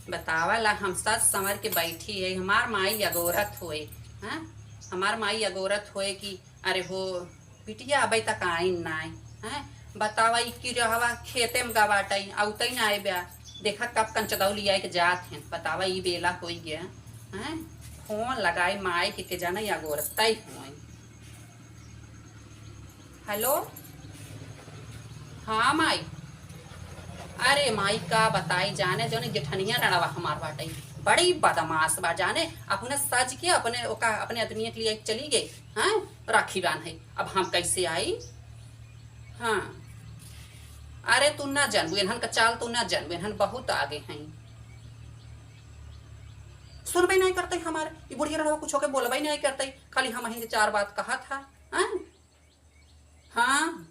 बतावा ला हम सच समझ के बैठी है हमार माई अगोरत होए। हाँ, हमार माई अगोरत होए कि अरे हो बिटिया अबै तक आइन नाय। हैं, बतावा ई की रहवा खेते में गवाटई औतई ना आए ब्या। देखा कब कंचदौ लिया के जात हैं, बतावा ई बेला होई गया। हैं, फोन लगाई माई के जाना या गोरतई हुई। हेलो, हाँ माई। अरे माई का बताई जाने जो जेठनिया लड़वा हमार बाटई बड़ी बदमाश बा जाने। अपने सज के अपने ओका अपने आदमी के लिए चली गई। हाँ, राखी बांधे अब हम कैसे आई। हाँ, अरे तू ना जानबू इन्हन का चाल, तू ना जानबू इन्हन बहुत आगे हैं। सुनबे नहीं करते हमारे ये बुढ़िया लड़वा कुछ होके बोलबे नहीं करते, खाली हम ही चार बात कहा था। हाँ, हाँ,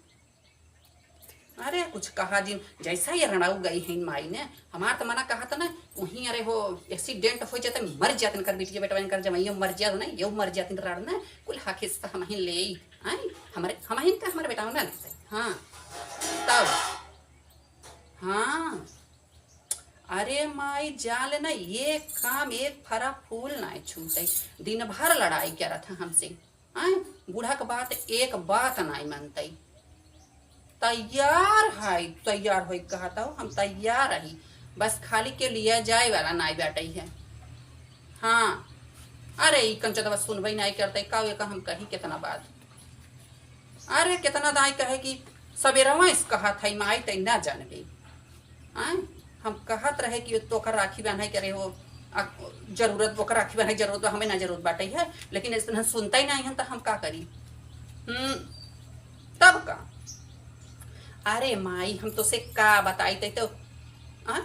अरे कुछ कहा जिन जैसा ये रणाऊ गई है माई ने हमार तो मना कहा था ना वहीं। अरे हो एक्सीडेंट हो जाते मर जाते कर बिटिया बेटा कर जमाइयो मर जात ना यो मर जाते रण ना कुल हाकिस हम ही ले आई हमारे हम ही का हमारे बेटा ना लेते। हाँ, तब हाँ, अरे माई जाल ना ये काम एक फरा फूल ना छूटे। दिन भर लड़ाई क्या था हमसे। आय, बूढ़ा का बात एक बात नहीं मानते। तैयार है, तैयार हो कहता हूँ हम तैयार रही, बस खाली के लिए जाए वाला नाई बैठे है। हाँ, अरे ई कंचदवा सुनबई नहीं करते का हम कही कितना बात। अरे कितना दाई कहे कि सवेरवा इस कहा था माई तई ना जान गई। आय, हम कहत रहे कि तोकर राखी बांधे करे हो जरूरत ओकर राखी बांधे जरूरत हमें ना जरूरत बाटे है, लेकिन इस सुनता ही नहीं है तो हम का करी। तब का अरे माई हम तो से का बताई ते तो आ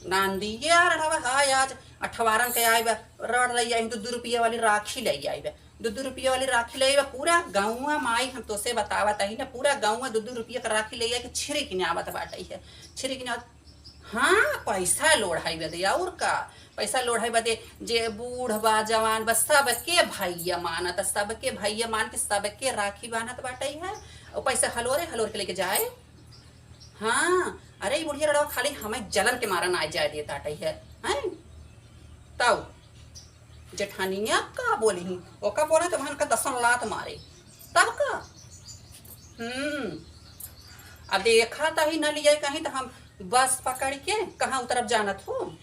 नांदिए यार हवा हाय आज अठवारन के आए रड़ लई आई तो 2 रुपया वाली राखी लई आई 2 रुपया वाली राखी लई पूरा गाँव माई हम तो से बतावत ही ना पूरा गाँव 2 रुपया का राखी लई के छिरे की आवत बाटे है छिरे की। हाँ, पैसा लोढ़ाई बदे और का पैसा लोढ़ाई बदे जे बूढ़ बा जवान बस सबके भैया मानत सबके भैया मान के सबके राखी बानत बाटे है और पैसा हलोरे हलोर के लेके जाए। हाँ, अरे बुढ़िया लड़वा खाली हमें जलन के मारा ना जाए देता है। हैं, तब जेठानिया का बोली ओका बोले तो का 10 लात मारे तब का। अब देखा था ही न लिया कहीं तो हम बस पकड़ के कहाँ उतरब जानत हो।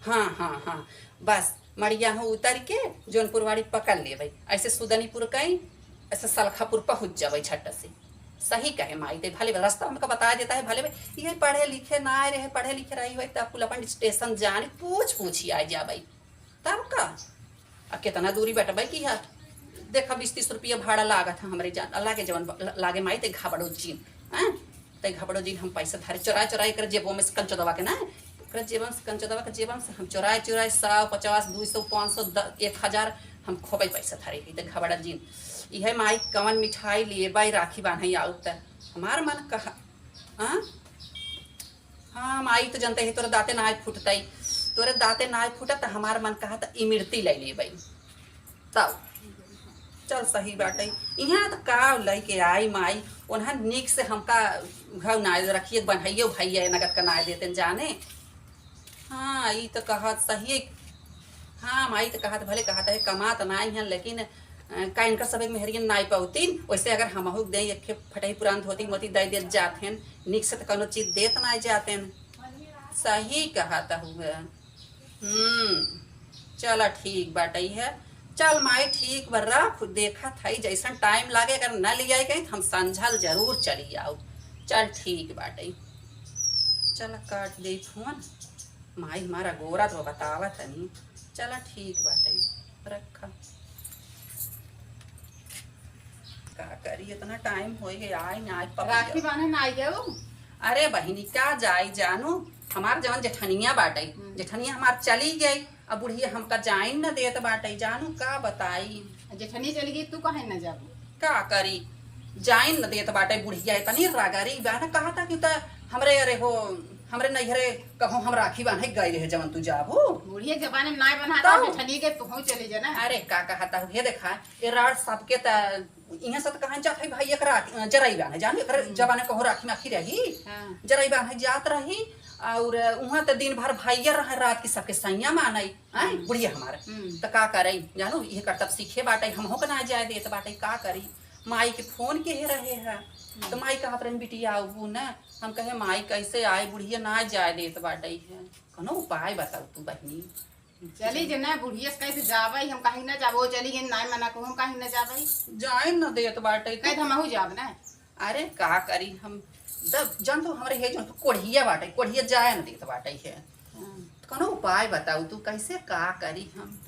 हाँ हाँ हाँ, बस मड़िया हो उतर के जौनपुर वाड़ी पकड़ ले ऐसे सुदनीपुर कहीं ऐसे सलखापुर पहुंच जाए झट से। सही कहे माई दे भले रास्ता हमको बता देता है भले ये पढ़े लिखे ना आए रहे पढ़े लिखे रही हुई तब अपन स्टेशन जाने पूछी आ जा तब का। अब कितना दूरी बैठे की है देखा 20-30 रुपया भाड़ा लागत है हमारे जान लागे जवन लागे माई ते घाबड़ो जीन। हाँ, ते घाबड़ो जीन हम पैसा धारे चुराए कर जेबों में कंचो के ना जेबन से कंचो के जेबन से हम चुराए 100, 50, 200, 500, 1000 हम खोबे पैसा धारे ते घाबड़ा जीन। यह माई कवन मिठाई लिए बाई राखी बांधे आउ त हमार मन कहा। हाँ, हाँ माई तो जनते है तोरे दाते ना फूटता तोरे दाते ना फूटत हमार मन कहा था इमरती ले ले तब चल सही बाटे। यहाँ तो का लैके आई माई उन्हें निक से हमका घाव नाय रखिए बनाइयो भैया नगद का नाय देते जाने। हाँ, ये तो कहत सही। हाँ माई तो कहत भले कहत है कमात नाई है लेकिन का इनका सब एक मेहरियन नाई पाउतीन वैसे अगर हम दे एक फटही पुरान धोती मोती दे देत जाते हैं निक से तो कोनो चीज देत ना जाते हैं। सही कहता हुआ। चला ठीक बाटे है। चल माई ठीक बर्रा खुद देखा था जैसा टाइम लागे अगर न ले आए कहीं तो हम संझल जरूर चली आओ। चल ठीक बाटे, चल काट दे फोन माई हमारा गोरा तो बतावत नहीं। चला ठीक बाटे रखा का करी इतना टाइम हो गया आई ना राखी बांधे ना आई गए। अरे बहिनी क्या जाई जानू हमार जवन जेठनिया बाटे जेठनिया हमार चली गई अब बुढ़िया हमका जाइन न देत बाटे जानू का बताई। जेठनी चली गई तू कहे न जाबू का करी जाइन न देत बाटे बुढ़िया इतनी रागरी बहन कहा था कि हमरे अरे हो हमरे नैहरे कहो हम राखी बांधे गए रहे जवन तू जाबू बुढ़िया जबाने नाय बनाता जेठनी के तू चले जाना। अरे का कहता हूँ हे देखा ये रात सबके त इहाँ से कहाँ जात है भाई एक जराई बांधे जाने जबाने कहो राखी में आखी रही। हाँ। जराई बांधे जात रही और वहाँ तो दिन भर भैया रहे रात की सबके सैया मानई आई बुढ़िया हमारा तो का करई जानो ये करतब सीखे बाटे हमहो के ना जाए देत बाटे का करी माई के फोन के रहे है तो माई कहत रही बिटिया आऊ ना हम कहे माई कैसे आए बुढ़िया ना जाए देत बाटे है कनो उपाय बताओ तू बहनी चली जे ना बुढ़िया से कैसे जाबई हम कहीं ना जाबो चली गे नाय मना को हम कहीं ना जाबई जाए न देत बाटे कह हमहू जाब ना अरे का करी हम जब जन तो हमारे हे जन तो कोढ़िया बाटे कोढ़िया जाए न देत बाटे है कौनो उपाय बताऊ तू कैसे का करी हम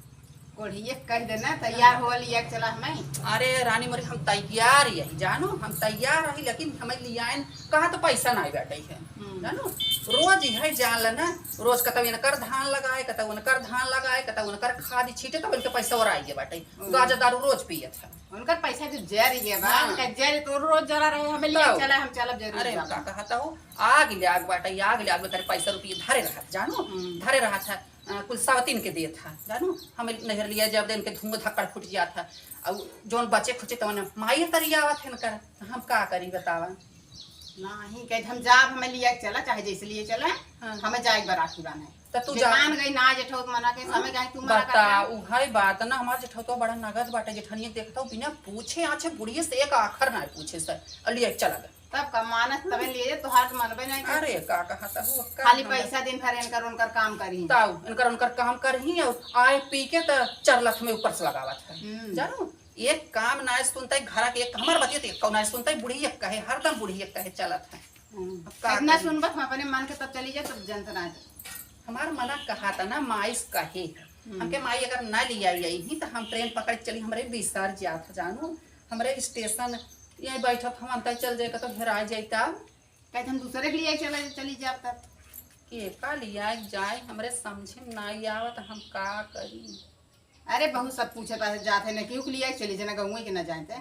कोढ़िए कह देना तैयार हो लिया चला हमें अरे रानी मोरी हम तैयार यही जानो हम तैयार रही लेकिन हमें लियान कहा तो पैसा नहीं बैठे है जानो रोज है जान ना रोज कतौ इनकर धान लगाए कतौ उनकर धान लगाए कतौ उनकर खाद छीटे तब उनके पैसा और आइए बाटे गाजा दारू रोज पिए था उनकर पैसा जो जर ये बा उनका जर तो रोज जरा रहे हमें ले चला हम चलब जरूर अरे का कहता हो आग ले आग बाटे आग ले आग तेरे पैसा रुपये धरे रहा जानो धरे रहा था कुल 3.5 के दिए था जानो हमें नहर लिया जब दिन के धुआं धक्कड़ फूट गया था और जोन बचे खुचे तो माई तरिया आवत है कर हम का करी बतावा नहीं कह हम जाब हमें लिया चला चाहे जैसे लिए चला हमें जाए बराती बाने तो तू जान गई ना जेठो मना के हमें गई तू मना बता उ है बात ना हमार जेठो तो बड़ा नगद बाटे जेठनिया देखता हूं बिना पूछे आछे बुढ़िए से एक आखर ना पूछे सर अलिए चला गया तब का मानस तबे लिए तो हाथ मनबे नहीं अरे का कहता हो खाली पैसा दिन भर इनकर उनकर काम करी ताऊ उनकर काम करही और आए पी के तो 4 लाख में ऊपर से लगावत है जानो एक काम ना सुनता घर के एक हमार बतिए तो कौन सुनता बुढ़िया कहे हरदम बुढ़िया कहे चलत है इतना सुनबत हम अपने मन के तब चली जाए तब जनता हमार मना कहा था ना माइस कहे हमके माई अगर ना लिया यही तो हम ट्रेन पकड़ चली हमारे बिसार जात जानो हमारे स्टेशन यही बैठक हम अंतर चल जाएगा तो हेरा जाता कहे हम दूसरे के लिए चली जाब तब के का लिया जाए हमरे समझे ना आवत हम का करी अरे बहुत सब पूछे पास जाते न क्यों लिया चली जाना गाँव के ना जाते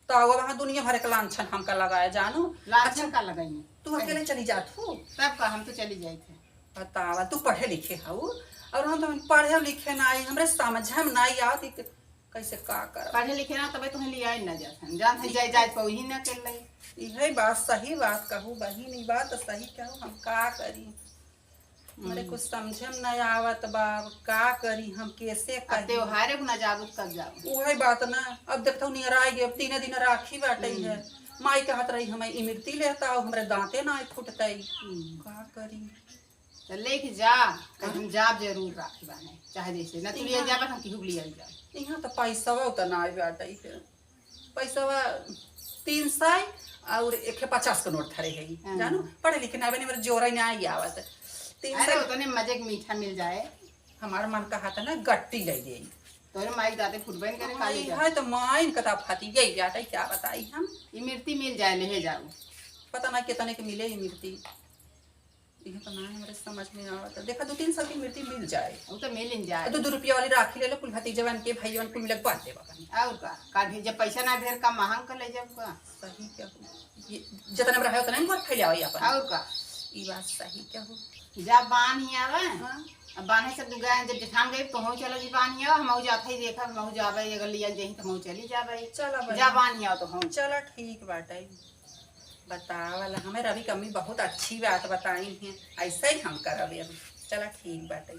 तो वहाँ दुनिया भर के लाछन हमका लगाया जानो लाछन का लगाई तू अकेले चली जात हो तब का हम तो चली जाए थे बतावा तू पढ़े लिखे हऊ और हम तो पढ़े लिखे ना आई हमरे समझे में ना आवत कैसे का कर पढ़े लिखे ना तबे तुम्हें लिया ना जाते जान है जाए जाए पौही ना कर लई यही बात सही बात कहूँ बहिन ई बात सही कहूँ हम का करी मेरे कुछ समझे में नहीं आवत बाब का करी हम कैसे कर त्योहारे को ना जाबू कब जाओ वही बात ना अब देखता हूँ नियर आएगी अब 3 दिन राखी बाटे है माई कहत रही हमें इमरती लेता हमरे दांते ना फुटते का करी तो लेके जा हम जाब जरूर राखी बाने चाहे जैसे ना तू लिए जाब हम केहू लिया जा यहाँ तो पैसा उतना बाटे है पैसा 300 और 150 का नोट धरे है जानो पढ़े लिखे ना बने मेरे जोरा नहीं आवत अरे उतने मजे के मीठा मिल जाए हमारा मन कहा था ना गट्टी ले जाए तोरे माई दाते फुटबे करे काली है तो माइन कथा फाती गई जाता क्या बताई हम इमरती मिल जाए ले जाओ पता ना कितने के मिले इमरती ये तो ना हमारे समझ में आवत देखा 2-3 साल की इमरती मिल जाए वो तो मिल जाए 2 रुपया वाली राखी ले लो कुल भतीजवन के भाईवन कुल मिलक बांट दे बाबा और का जब पैसा ना ढेर का महंग कर ले जब का सही क्या ये जितना में रहे उतना में फैलाओ अपन और का ई बात सही क्या हो जब बान ही आवे अब बाने से दुगा जब जेठान गई तो हो चलो जी बान ही आओ हम जाते ही देखा हम जाबे अगर लिया जही तो हम चली जाबे चला जब बान ही आओ तो हम चला ठीक बाटे बतावला हमें रवि कमी बहुत अच्छी बात बताई है ऐसा ही हम करब चला ठीक बाटे।